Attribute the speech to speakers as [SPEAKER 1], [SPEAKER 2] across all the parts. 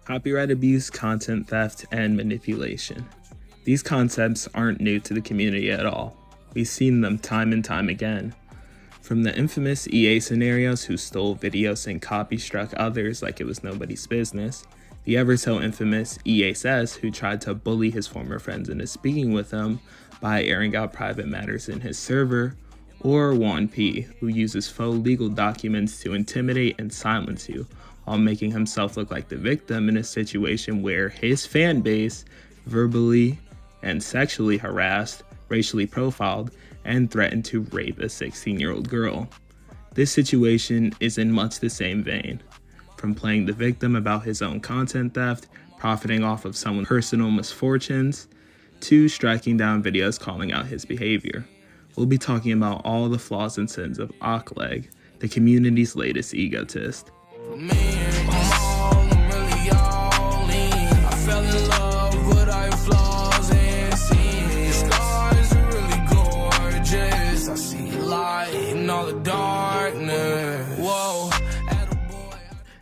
[SPEAKER 1] Copyright abuse, content theft, and manipulation. These concepts aren't new to the community at all. We've seen them time and time again. From the infamous EA scenarios who stole videos and copy-struck others like it was nobody's business, the ever so infamous EA Says who tried to bully his former friends into speaking with him by airing out private matters in his server, or Juan P, who uses faux legal documents to intimidate and silence you, while making himself look like the victim in a situation where his fan base verbally and sexually harassed, racially profiled, and threatened to rape a 16-year-old girl. This situation is in much the same vein, from playing the victim about his own content theft, profiting off of someone's personal misfortunes, to striking down videos calling out his behavior. We'll be talking about all the flaws and sins of Ocleg, the community's latest egotist.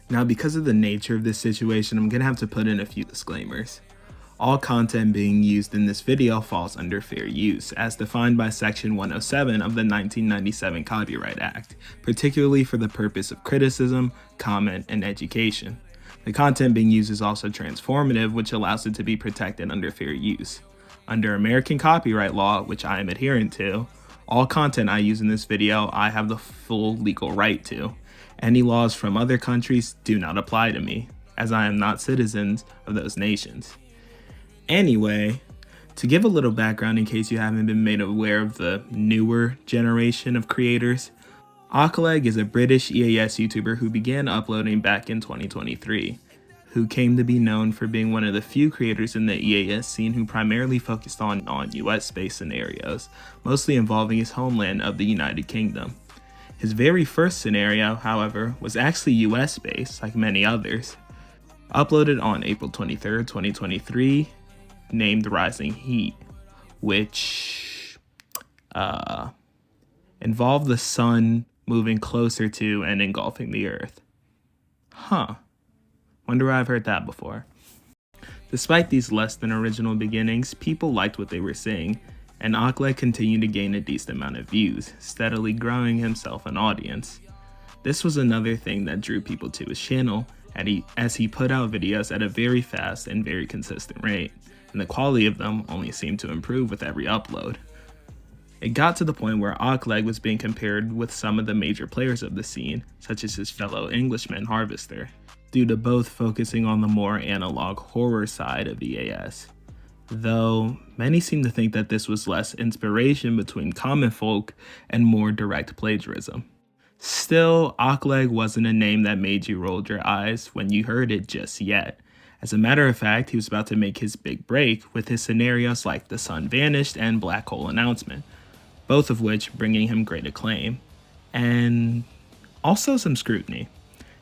[SPEAKER 1] Now, because of the nature of this situation, I'm gonna have to put in a few disclaimers. All content being used in this video falls under fair use, as defined by Section 107 of the 1997 Copyright Act, particularly for the purpose of criticism, comment, and education. The content being used is also transformative, which allows it to be protected under fair use. Under American copyright law, which I am adherent to, all content I use in this video I have the full legal right to. Any laws from other countries do not apply to me, as I am not citizens of those nations. Anyway, to give a little background in case you haven't been made aware of the newer generation of creators, Ocleg is a British EAS YouTuber who began uploading back in 2023, who came to be known for being one of the few creators in the EAS scene who primarily focused on US-based scenarios, mostly involving his homeland of the United Kingdom. His very first scenario, however, was actually US-based, like many others. Uploaded on April 23rd, 2023, named Rising Heat, which involved the sun moving closer to and engulfing the earth. Wonder where I've heard that before. Despite these less than original beginnings, people liked what they were seeing, and Ocleg continued to gain a decent amount of views, steadily growing himself an audience. This was another thing that drew people to his channel, as he put out videos at a very fast and very consistent rate, and the quality of them only seemed to improve with every upload. It got to the point where Ocleg was being compared with some of the major players of the scene, such as his fellow Englishman Harvester, due to both focusing on the more analog horror side of EAS. Though many seem to think that this was less inspiration between common folk and more direct plagiarism. Still, Ocleg wasn't a name that made you roll your eyes when you heard it just yet. As a matter of fact, he was about to make his big break with his scenarios like The Sun Vanished and Black Hole Announcement, both of which bringing him great acclaim, and also some scrutiny.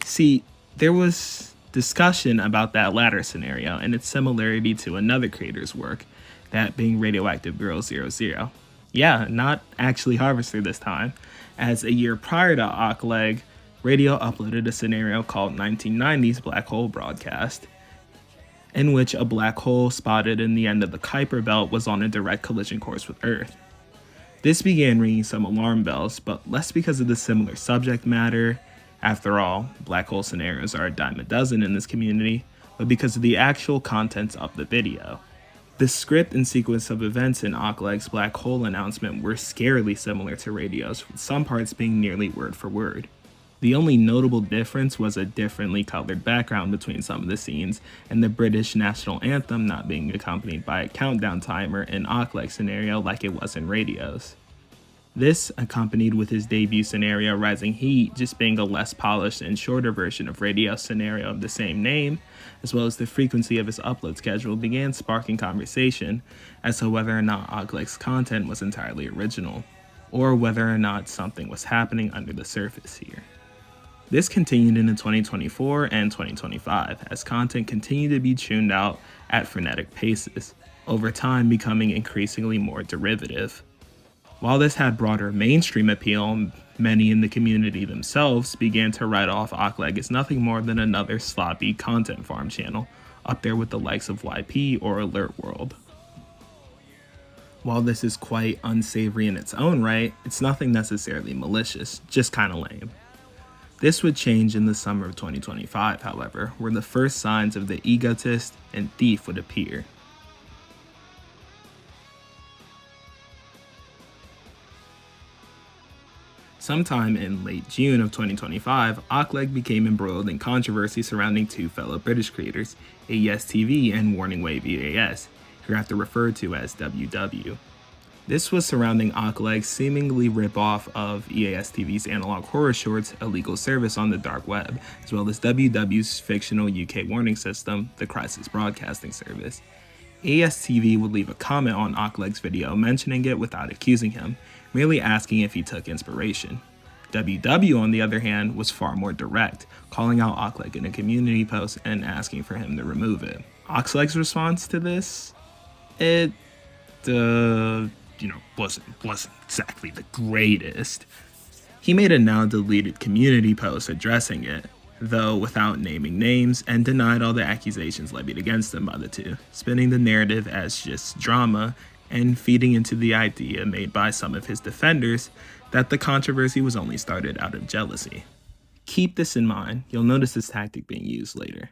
[SPEAKER 1] See, there was discussion about that latter scenario and its similarity to another creator's work, that being Radioactive Girl 00. Yeah, not actually Harvester this time, as a year prior to Ocleg, Radio uploaded a scenario called 1990's Black Hole Broadcast, in which a black hole spotted in the end of the Kuiper Belt was on a direct collision course with Earth. This began ringing some alarm bells, but less because of the similar subject matter. After all, black hole scenarios are a dime a dozen in this community, but because of the actual contents of the video. The script and sequence of events in Ocleg's Black Hole Announcement were scarily similar to Radio's, with some parts being nearly word for word. The only notable difference was a differently colored background between some of the scenes, and the British national anthem not being accompanied by a countdown timer in Ocleg's scenario like it was in Radio's. This, accompanied with his debut scenario Rising Heat just being a less polished and shorter version of Radio's scenario of the same name, as well as the frequency of his upload schedule, began sparking conversation as to whether or not Ocleg's content was entirely original, or whether or not something was happening under the surface here. This continued into 2024 and 2025 as content continued to be tuned out at frenetic paces, over time becoming increasingly more derivative. While this had broader mainstream appeal, many in the community themselves began to write off Ocleg as nothing more than another sloppy content farm channel, up there with the likes of YP or Alert World. While this is quite unsavory in its own right, it's nothing necessarily malicious, just kinda lame. This would change in the summer of 2025, however, where the first signs of the egotist and thief would appear. Sometime in late June of 2025, Ocleg became embroiled in controversy surrounding two fellow British creators, AES TV and Warning Wave EAS, hereafter referred to as WW. This was surrounding Ocleg's seemingly rip-off of EAS TV's analog horror shorts illegal service on the dark web, as well as WW's fictional UK warning system, the Crisis Broadcasting Service. AES TV would leave a comment on Ocleg's video mentioning it without accusing him, merely asking if he took inspiration. WW, on the other hand, was far more direct, calling out Ocleg in a community post and asking for him to remove it. Ocleg's response to this? Wasn't exactly the greatest. He made a now deleted community post addressing it, though without naming names, and denied all the accusations levied against him by the two, spinning the narrative as just drama and feeding into the idea made by some of his defenders that the controversy was only started out of jealousy. Keep this in mind, you'll notice this tactic being used later.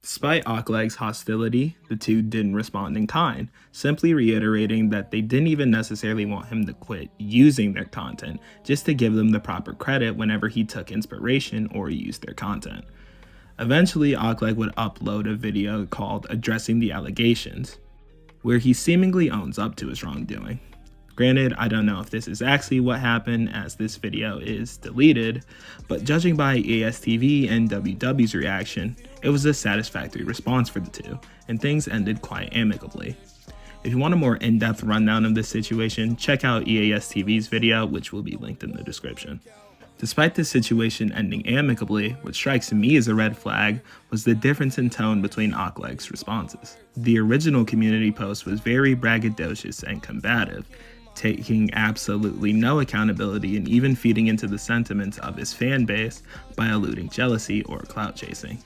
[SPEAKER 1] Despite Ocleg's hostility, the two didn't respond in kind, simply reiterating that they didn't even necessarily want him to quit using their content, just to give them the proper credit whenever he took inspiration or used their content. Eventually, Ocleg would upload a video called Addressing the Allegations, where he seemingly owns up to his wrongdoing. Granted, I don't know if this is actually what happened as this video is deleted, but judging by AES TV and WW's reaction, it was a satisfactory response for the two, and things ended quite amicably. If you want a more in-depth rundown of this situation, check out EAS TV's video, which will be linked in the description. Despite this situation ending amicably, what strikes me as a red flag was the difference in tone between Ocleg's responses. The original community post was very braggadocious and combative, taking absolutely no accountability and even feeding into the sentiments of his fan base by alluding jealousy or clout chasing.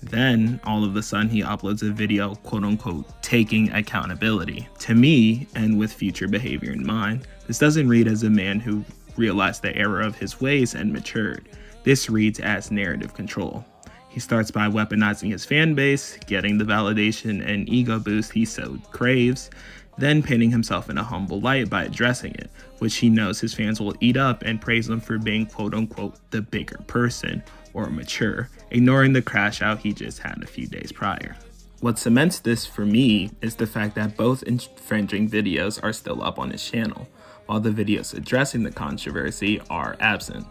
[SPEAKER 1] Then, all of a sudden, he uploads a video, quote-unquote, taking accountability. To me, and with future behavior in mind, this doesn't read as a man who realized the error of his ways and matured. This reads as narrative control. He starts by weaponizing his fan base, getting the validation and ego boost he so craves, then painting himself in a humble light by addressing it, which he knows his fans will eat up and praise him for being quote-unquote the bigger person or mature, ignoring the crash out he just had a few days prior. What cements this for me is the fact that both infringing videos are still up on his channel, while the videos addressing the controversy are absent.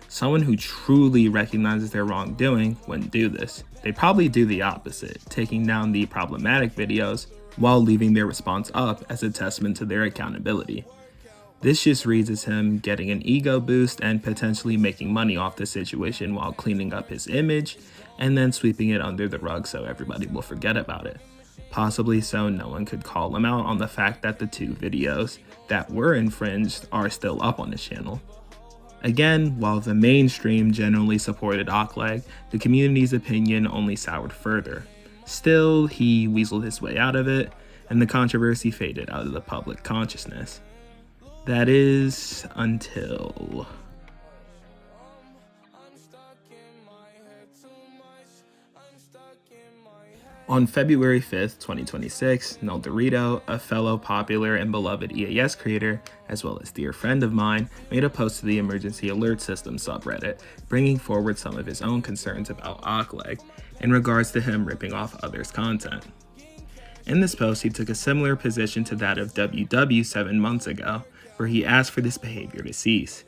[SPEAKER 1] Someone who truly recognizes their wrongdoing wouldn't do this. They probably do the opposite, taking down the problematic videos while leaving their response up as a testament to their accountability. This just reads as him getting an ego boost and potentially making money off the situation while cleaning up his image and then sweeping it under the rug so everybody will forget about it. Possibly so no one could call him out on the fact that the two videos that were infringed are still up on his channel. Again, while the mainstream generally supported Ocleg, the community's opinion only soured further. Still, he weaseled his way out of it, and the controversy faded out of the public consciousness. That is, until... On February 5th, 2026, NullDorito, a fellow popular and beloved EAS creator, as well as dear friend of mine, made a post to the Emergency Alert System subreddit, bringing forward some of his own concerns about Ocleg in regards to him ripping off others' content. In this post, he took a similar position to that of WW 7 months ago, where he asked for this behavior to cease.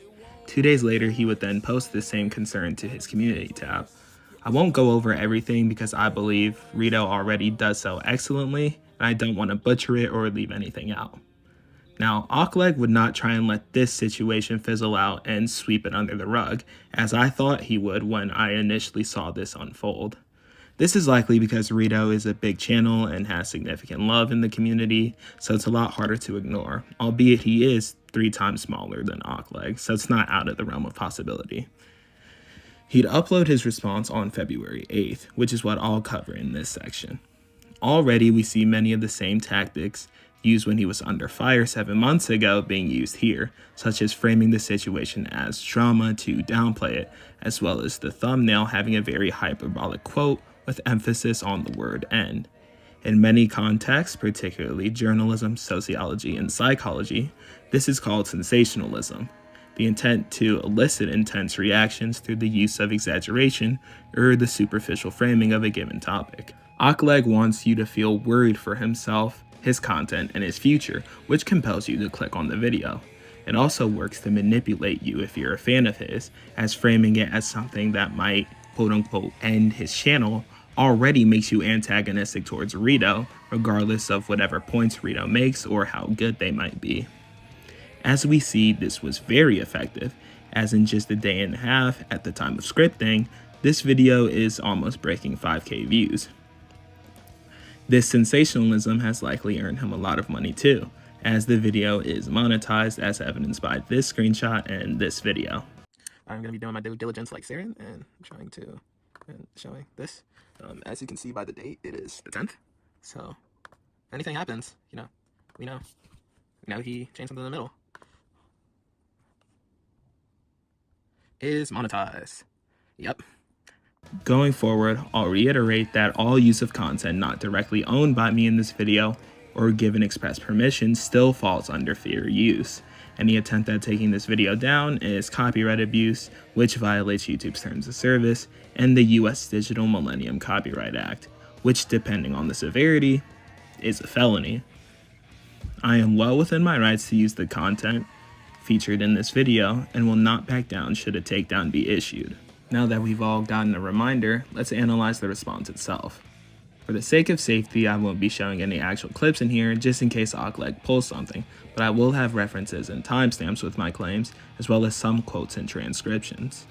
[SPEAKER 1] 2 days later, he would then post the same concern to his community tab. I won't go over everything because I believe Rito already does so excellently, and I don't want to butcher it or leave anything out. Now, Ocleg would not try and let this situation fizzle out and sweep it under the rug, as I thought he would when I initially saw this unfold. This is likely because Rito is a big channel and has significant love in the community, so it's a lot harder to ignore, albeit he is 3 times smaller than Ocleg, so it's not out of the realm of possibility. He'd upload his response on February 8th, which is what I'll cover in this section. Already we see many of the same tactics used when he was under fire 7 months ago being used here, such as framing the situation as drama to downplay it, as well as the thumbnail having a very hyperbolic quote with emphasis on the word "end." In many contexts, particularly journalism, sociology, and psychology, this is called sensationalism, the intent to elicit intense reactions through the use of exaggeration or the superficial framing of a given topic. Ocleg wants you to feel worried for himself, his content, and his future, which compels you to click on the video. It also works to manipulate you if you're a fan of his, as framing it as something that might quote-unquote end his channel already makes you antagonistic towards Rito, regardless of whatever points Rito makes or how good they might be. As we see, this was very effective, as in just a day and a half at the time of scripting, this video is almost breaking 5K views. This sensationalism has likely earned him a lot of money too, as the video is monetized as evidenced by this screenshot and this video. I'm going to be doing my due diligence like Saren and trying to showing this. As you can see by the date, it is the 10th. So if anything happens, we know he changed something in the middle. Is monetized. Yep. Going forward, I'll reiterate that all use of content not directly owned by me in this video or given express permission still falls under fair use. Any attempt at taking this video down is copyright abuse, which violates YouTube's terms of service, and the US Digital Millennium Copyright Act, which, depending on the severity, is a felony. I am well within my rights to use the content featured in this video and will not back down should a takedown be issued. Now that we've all gotten a reminder, let's analyze the response itself. For the sake of safety, I won't be showing any actual clips in here just in case Ocleg pulls something, but I will have references and timestamps with my claims, as well as some quotes and transcriptions.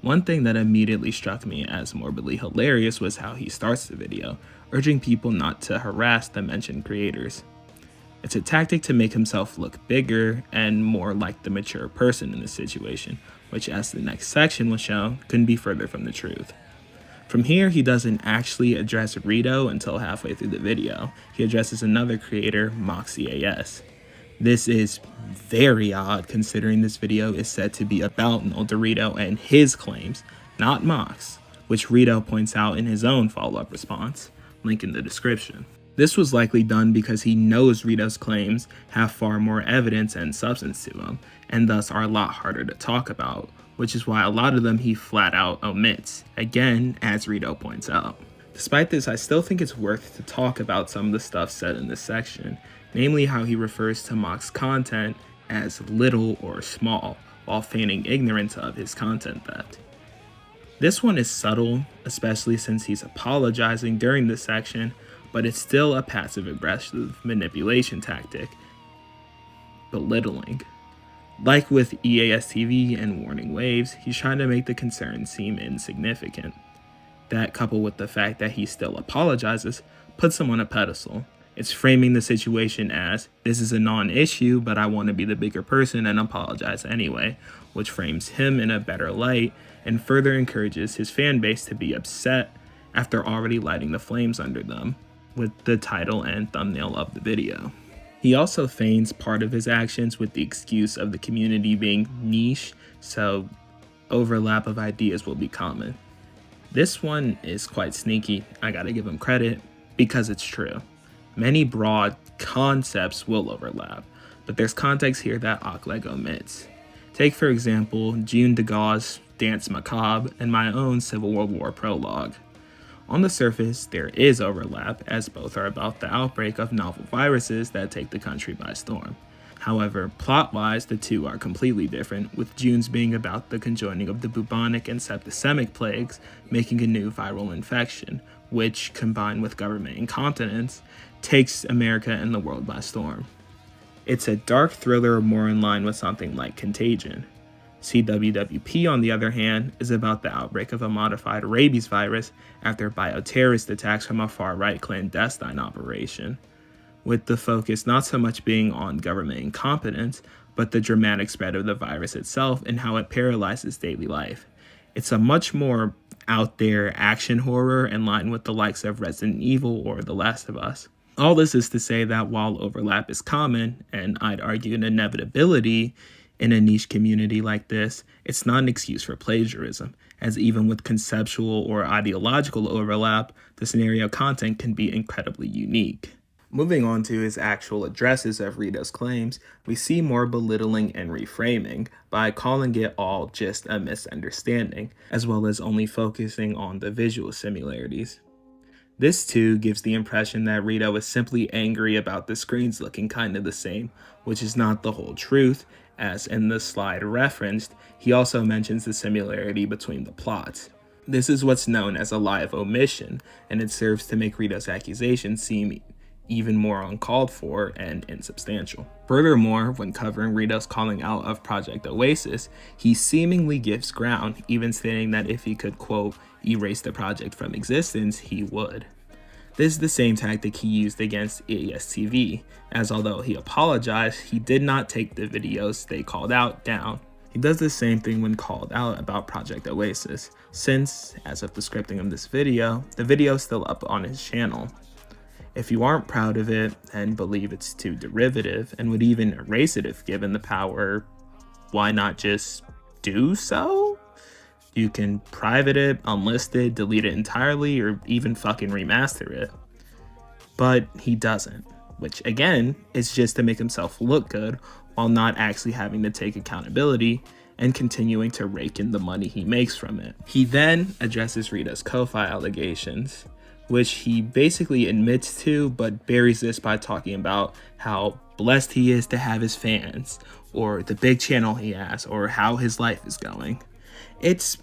[SPEAKER 1] One thing that immediately struck me as morbidly hilarious was how he starts the video, urging people not to harass the mentioned creators. It's a tactic to make himself look bigger and more like the mature person in the situation, which, as the next section will show, couldn't be further from the truth. From here, he doesn't actually address Rito until halfway through the video. He addresses another creator, MoxCAS. This is very odd considering this video is said to be about NullDorito and his claims, not Mox, which Rito points out in his own follow-up response, link in the description. This was likely done because he knows Rito's claims have far more evidence and substance to them, and thus are a lot harder to talk about, which is why a lot of them he flat out omits, again, as Rito points out. Despite this, I still think it's worth to talk about some of the stuff said in this section, namely how he refers to Mox's content as little or small, while feigning ignorance of his content theft. This one is subtle, especially since he's apologizing during this section, but it's still a passive-aggressive manipulation tactic. Belittling. Like with EASTV and Warning Waves, he's trying to make the concern seem insignificant. That, coupled with the fact that he still apologizes, puts him on a pedestal. It's framing the situation as, this is a non-issue, but I want to be the bigger person and apologize anyway, which frames him in a better light and further encourages his fan base to be upset after already lighting the flames under them with the title and thumbnail of the video. He also feigns part of his actions with the excuse of the community being niche, so overlap of ideas will be common. This one is quite sneaky, I gotta give him credit, because it's true. Many broad concepts will overlap, but there's context here that Ocleg omits. Take for example, June Degas' Dance Macabre and my own Civil World War prologue. On the surface, there is overlap, as both are about the outbreak of novel viruses that take the country by storm. However, plot-wise, the two are completely different, with June's being about the conjoining of the bubonic and septicemic plagues, making a new viral infection, which, combined with government incompetence, takes America and the world by storm. It's a dark thriller more in line with something like Contagion. CWWP, on the other hand, is about the outbreak of a modified rabies virus after bioterrorist attacks from a far-right clandestine operation, with the focus not so much being on government incompetence, but the dramatic spread of the virus itself and how it paralyzes daily life. It's a much more out there action horror in line with the likes of Resident Evil or The Last of Us. All this is to say that while overlap is common, and I'd argue an inevitability in a niche community like this, it's not an excuse for plagiarism, as even with conceptual or ideological overlap, the scenario content can be incredibly unique. Moving on to his actual addresses of Rito's claims, we see more belittling and reframing by calling it all just a misunderstanding, as well as only focusing on the visual similarities. This too gives the impression that Rito is simply angry about the screens looking kind of the same, which is not the whole truth, as in the slide referenced, he also mentions the similarity between the plots. This is what's known as a lie of omission, and it serves to make Rito's accusations seem even more uncalled for and insubstantial. Furthermore, when covering Rito's calling out of Project Oasis, he seemingly gives ground, even stating that if he could, quote, erase the project from existence, he would. This is the same tactic he used against ESTV, as although he apologized, he did not take the videos they called out down. He does the same thing when called out about Project Oasis, since, as of the scripting of this video, the video is still up on his channel. If you aren't proud of it and believe it's too derivative and would even erase it if given the power, why not just do so? You can private it, unlist it, delete it entirely, or even fucking remaster it. But he doesn't, which again is just to make himself look good while not actually having to take accountability and continuing to rake in the money he makes from it. He then addresses Rito's Ko-Fi allegations, which he basically admits to, but buries this by talking about how blessed he is to have his fans, or the big channel he has, or how his life is going. It's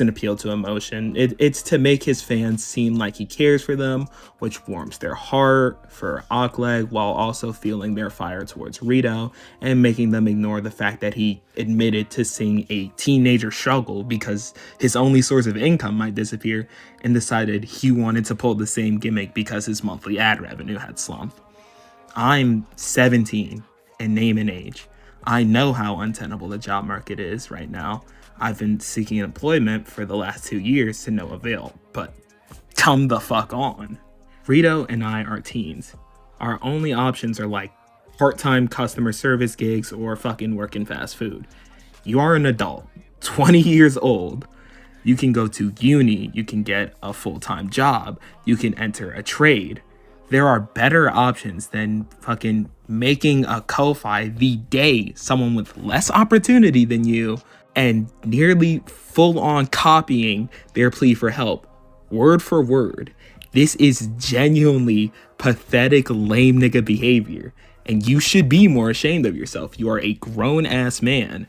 [SPEAKER 1] an appeal to emotion. It's to make his fans seem like he cares for them, which warms their heart for Ocleg, while also fueling their fire towards Rito and making them ignore the fact that he admitted to seeing a teenager struggle because his only source of income might disappear, and decided he wanted to pull the same gimmick because his monthly ad revenue had slumped. I'm 17 and name an age. I know how untenable the job market is right now. I've been seeking employment for the last 2 years to no avail, but come the fuck on. Rito and I are teens. Our only options are like part-time customer service gigs or fucking working fast food. You are an adult, 20 years old. You can go to uni, you can get a full-time job, you can enter a trade. There are better options than fucking making a Ko-Fi the day someone with less opportunity than you and nearly full-on copying their plea for help, word for word. This is genuinely pathetic, lame nigga behavior, and you should be more ashamed of yourself. You are a grown-ass man.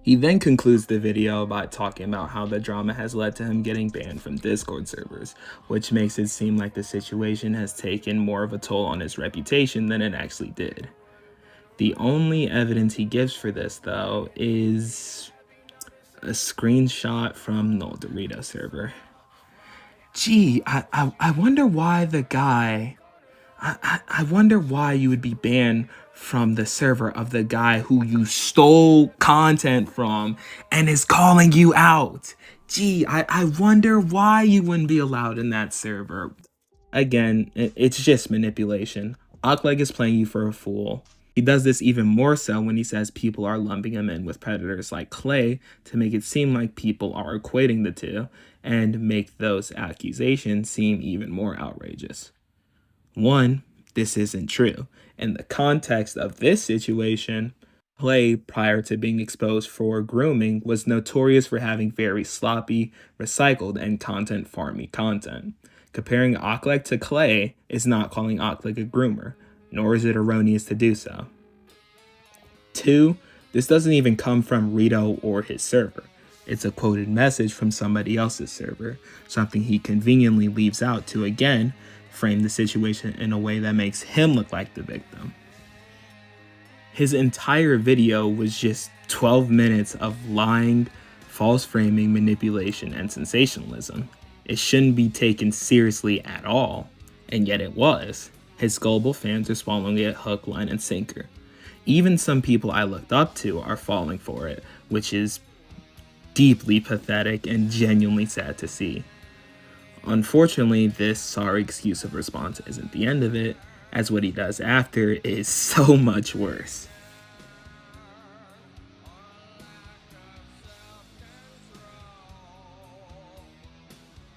[SPEAKER 1] He then concludes the video by talking about how the drama has led to him getting banned from Discord servers, which makes it seem like the situation has taken more of a toll on his reputation than it actually did. The only evidence he gives for this, though, is a screenshot from NullDorito server. Gee, I wonder why the guy... I wonder why you would be banned from the server of the guy who you stole content from and is calling you out. Gee, I wonder why you wouldn't be allowed in that server. Again, it's just manipulation. Ocleg is playing you for a fool. He does this even more so when he says people are lumping him in with predators like Clay to make it seem like people are equating the two and make those accusations seem even more outrageous. One, this isn't true. In the context of this situation, Clay, prior to being exposed for grooming, was notorious for having very sloppy, recycled, and content farmy content. Comparing Ocleg to Clay is not calling Ocleg a groomer, nor is it erroneous to do so. Two, this doesn't even come from Rito or his server. It's a quoted message from somebody else's server, something he conveniently leaves out to, again, frame the situation in a way that makes him look like the victim. His entire video was just 12 minutes of lying, false framing, manipulation, and sensationalism. It shouldn't be taken seriously at all, and yet it was. His gullible fans are swallowing it hook, line, and sinker. Even some people I looked up to are falling for it, which is deeply pathetic and genuinely sad to see. Unfortunately, this sorry excuse of response isn't the end of it, as what he does after is so much worse.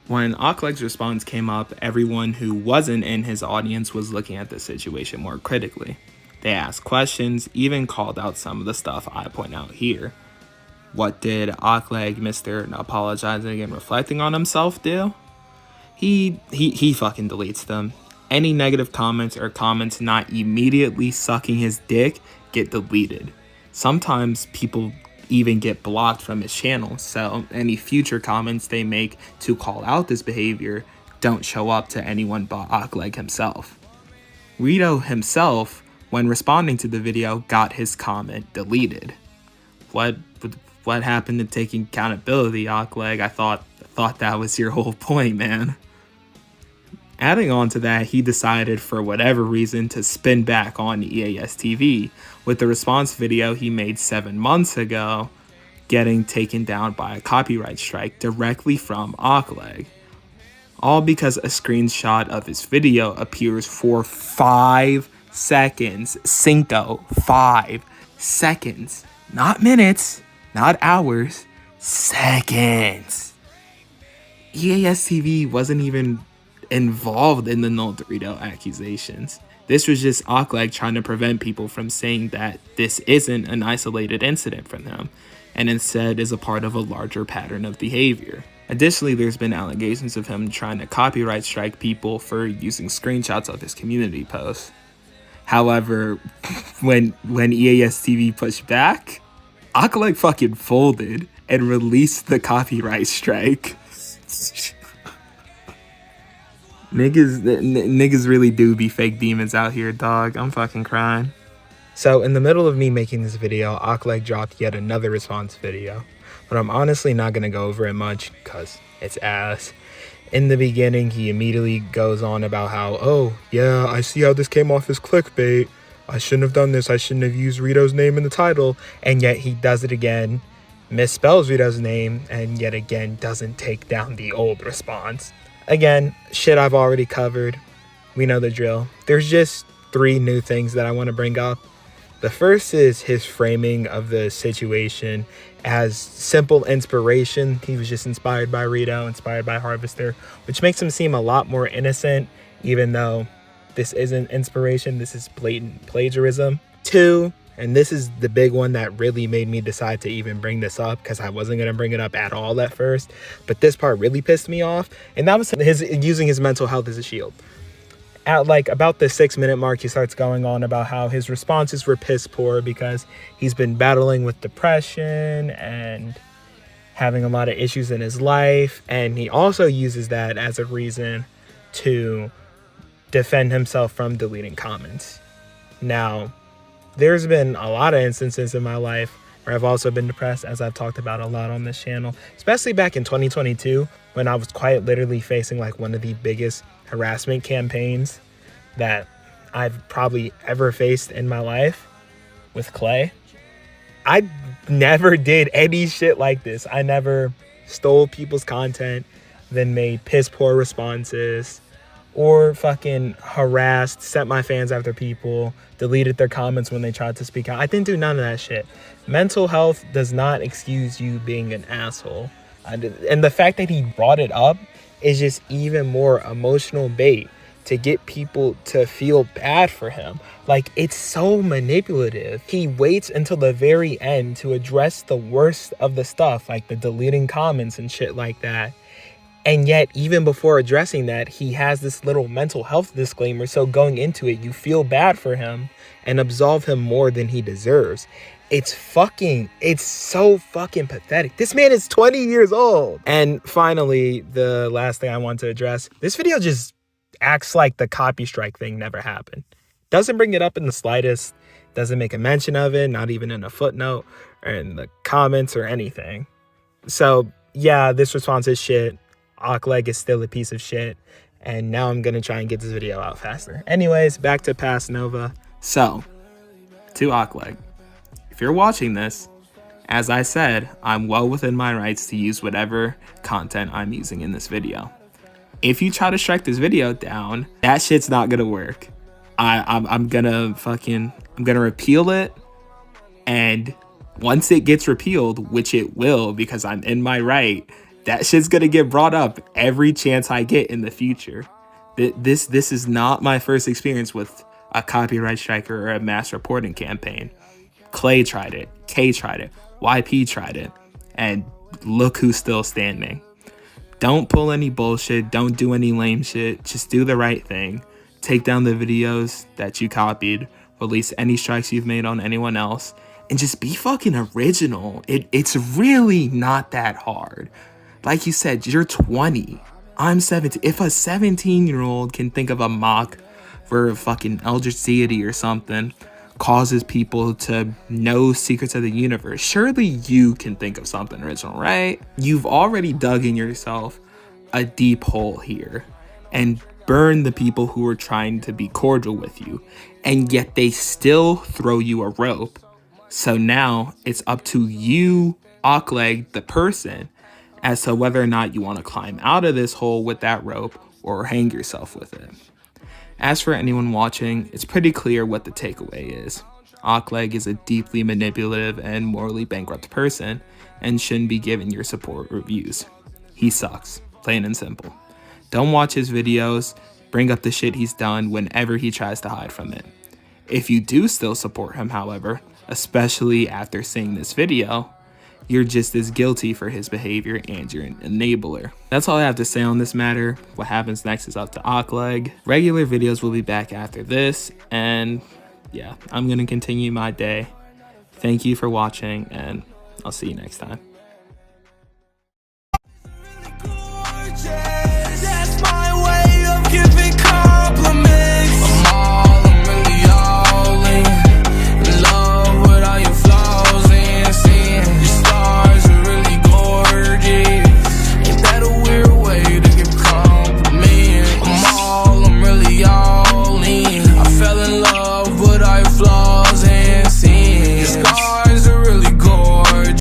[SPEAKER 1] When Ocleg's response came up, everyone who wasn't in his audience was looking at the situation more critically. They asked questions, even called out some of the stuff I point out here. What did Ocleg, Mr. Apologizing and Reflecting on Himself, do? He fucking deletes them. Any negative comments or comments not immediately sucking his dick get deleted. Sometimes people even get blocked from his channel, so any future comments they make to call out this behavior don't show up to anyone but Ocleg himself. Rito himself, when responding to the video, got his comment deleted. What happened to taking accountability, Ocleg? I thought that was your whole point, man. Adding on to that, he decided for whatever reason to spin back on EAS TV, with the response video he made 7 months ago getting taken down by a copyright strike directly from Ocleg. All because a screenshot of his video appears for 5 seconds. 5 seconds. Not minutes, not hours, seconds. EAS TV wasn't even involved in the NullDorito accusations. This was just Ocleg trying to prevent people from saying that this isn't an isolated incident from him, and instead is a part of a larger pattern of behavior. Additionally, there's been allegations of him trying to copyright strike people for using screenshots of his community posts. However, when EAS TV pushed back, Ocleg fucking folded and released the copyright strike. Niggas really do be fake demons out here, dog. I'm fucking crying. So in the middle of me making this video, Ocleg dropped yet another response video. But I'm honestly not going to go over it much because it's ass. In the beginning, he immediately goes on about how, oh, yeah, I see how this came off as clickbait. I shouldn't have done this. I shouldn't have used Rito's name in the title. And yet he does it again, misspells Rito's name, and yet again doesn't take down the old response. Again, shit I've already covered. We know the drill. There's just 3 new things that I want to bring up. The first is his framing of the situation as simple inspiration. He was just inspired by Rito, inspired by Harvester, which makes him seem a lot more innocent, even though this isn't inspiration, this is blatant plagiarism. 2, and this is the big one that really made me decide to even bring this up, because I wasn't going to bring it up at all at first, but this part really pissed me off, and that was his using his mental health as a shield. At like about the 6-minute mark, he starts going on about how his responses were piss poor because he's been battling with depression and having a lot of issues in his life, and he also uses that as a reason to defend himself from deleting comments. Now, there's been a lot of instances in my life where I've also been depressed, as I've talked about a lot on this channel, especially back in 2022 when I was quite literally facing like one of the biggest harassment campaigns that I've probably ever faced in my life with Clay. I never did any shit like this. I never stole people's content, then made piss poor responses, or fucking harassed, sent my fans after people, deleted their comments when they tried to speak out. I didn't do none of that shit. Mental health does not excuse you being an asshole. And the fact that he brought it up is just even more emotional bait to get people to feel bad for him. Like, it's so manipulative. He waits until the very end to address the worst of the stuff, like the deleting comments and shit like that. And yet, even before addressing that, he has this little mental health disclaimer. So going into it, you feel bad for him and absolve him more than he deserves. It's so fucking pathetic. This man is 20 years old. And finally, the last thing I want to address, this video just acts like the copy strike thing never happened. Doesn't bring it up in the slightest, doesn't make a mention of it, not even in a footnote or in the comments or anything. So yeah, this response is shit. Ocleg is still a piece of shit. And now I'm gonna try and get this video out faster. Anyways, back to Past Nova. So, to Ocleg, if you're watching this, as I said, I'm well within my rights to use whatever content I'm using in this video. If you try to strike this video down, that shit's not gonna work. I'm gonna repeal it, and once it gets repealed, which it will because I'm in my right, that shit's gonna get brought up every chance I get in the future. This is not my first experience with a copyright striker or a mass reporting campaign. Clay tried it, K tried it, YP tried it, and look who's still standing. Don't pull any bullshit, don't do any lame shit, just do the right thing. Take down the videos that you copied, release any strikes you've made on anyone else, and just be fucking original. It's really not that hard. Like you said, you're 20. I'm 17. If a 17-year-old can think of a mock for a fucking eldritch deity or something, causes people to know secrets of the universe, surely you can think of something original, right? You've already dug in yourself a deep hole here and burned the people who are trying to be cordial with you, and yet they still throw you a rope. So now it's up to you, Ocleg, the person, as to whether or not you want to climb out of this hole with that rope or hang yourself with it. As for anyone watching, it's pretty clear what the takeaway is. Ocleg is a deeply manipulative and morally bankrupt person and shouldn't be given your support or views. He sucks, plain and simple. Don't watch his videos, bring up the shit he's done whenever he tries to hide from it. If you do still support him, however, especially after seeing this video, you're just as guilty for his behavior and you're an enabler. That's all I have to say on this matter. What happens next is up to Ocleg. Regular videos will be back after this, and yeah, I'm gonna continue my day. Thank you for watching, and I'll see you next time.